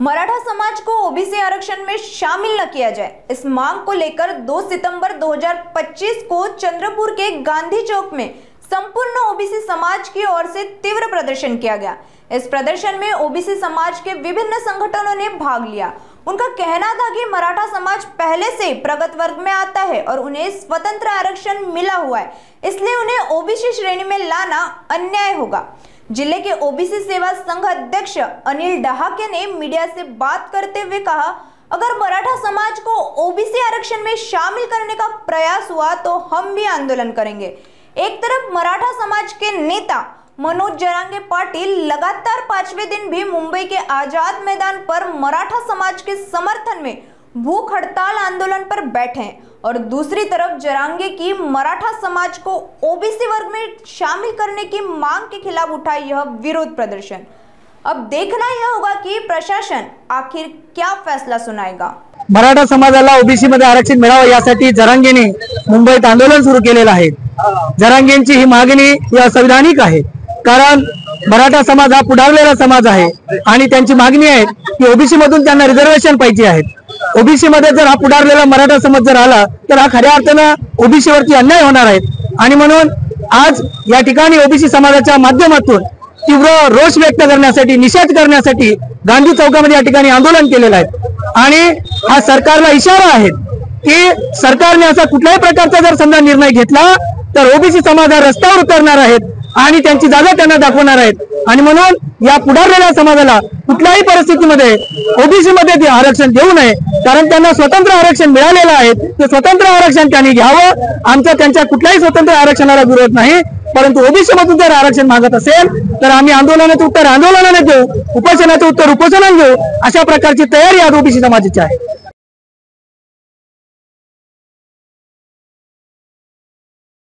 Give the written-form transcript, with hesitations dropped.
मराठा समाज को ओबीसी आरक्षण में शामिल न किया जाए, इस मांग को लेकर 2 सितंबर 2025 को चंद्रपुर के गांधी चौक में संपूर्ण ओबीसी समाज की ओर से तीव्र प्रदर्शन किया गया। इस प्रदर्शन में ओबीसी समाज के विभिन्न संगठनों ने भाग लिया। उनका कहना था कि मराठा समाज पहले से प्रगत वर्ग में आता है और उन्हें स्वतंत्र आरक्षण मिला हुआ है, इसलिए उन्हें ओबीसी श्रेणी में लाना अन्याय होगा। जिले के ओबीसी सेवा संघ अध्यक्ष अनिल डहाके ने मीडिया से बात करते हुए कहा, अगर मराठा समाज को ओबीसी आरक्षण में शामिल करने का प्रयास हुआ तो हम भी आंदोलन करेंगे। एक तरफ मराठा समाज के नेता मनोज जरांगे पाटिल लगातार 5वें दिन भी मुंबई के आजाद मैदान पर मराठा समाज के समर्थन में भूख हड़ताल आंदोलन पर बैठे हैं और दूसरी तरफ जरांगे की मराठा समाज को ओबीसी वर्ग में शामिल करने की मांग के खिलाफ उठा यह विरोध प्रदर्शन। अब देखना यह होगा कि प्रशासन आखिर क्या फैसला सुनाएगा। मराठा समाजाला ओबीसी मध्ये आरक्षण मिळावं यासाठी जरांगेने मुंबईत आंदोलन सुरू केलेलं आहे। जरांगेंची ही मागणी ही असंविधानिक आहे, कारण मराठा समाज हा पुढारलेला समाज आहे आणि त्यांची मागणी आहे की ओबीसी मधून त्यांना रिझर्वेशन पाहिजे आहेत। ओबीसी मध्ये जर हा पुढारलेला मराठा समाज जर आला तर हा खऱ्या अर्थाने ओबीसी वरती अन्याय होणार आहे आणि म्हणून आज या ठिकाणी ओबीसी समाजाच्या माध्यमातून तीव्र रोष व्यक्त करण्यासाठी, निषेध करण्यासाठी गांधी चौकामध्ये या ठिकाणी आंदोलन केलेलं आहे आणि हा सरकारला इशारा आहे की सरकारने असा कुठल्याही प्रकारचा जर समजा निर्णय घेतला तर ओबीसी समाज हा रस्त्यावर उतरणार आहेत आणि त्यांची जागा त्यांना दाखवणार आहेत आणि म्हणून या पुढारलेल्या समाजाला कुठल्याही परिस्थितीमध्ये ओबीसी मध्ये आरक्षण देऊ नये, कारण त्यांना स्वतंत्र आरक्षण मिळालेलं आहे। ते स्वतंत्र आरक्षण त्यांनी घ्यावं। आमचा त्यांच्या कुठल्याही स्वतंत्र आरक्षणाला विरोध नाही, परंतु ओबीसी मधून जर आरक्षण मागत असेल तर आम्ही आंदोलनाचं उत्तर आंदोलनाने देऊ, उपोषणाचं उत्तर उपोषणाने देऊ, अशा प्रकारची तयारी आज ओबीसी समाजाची आहे।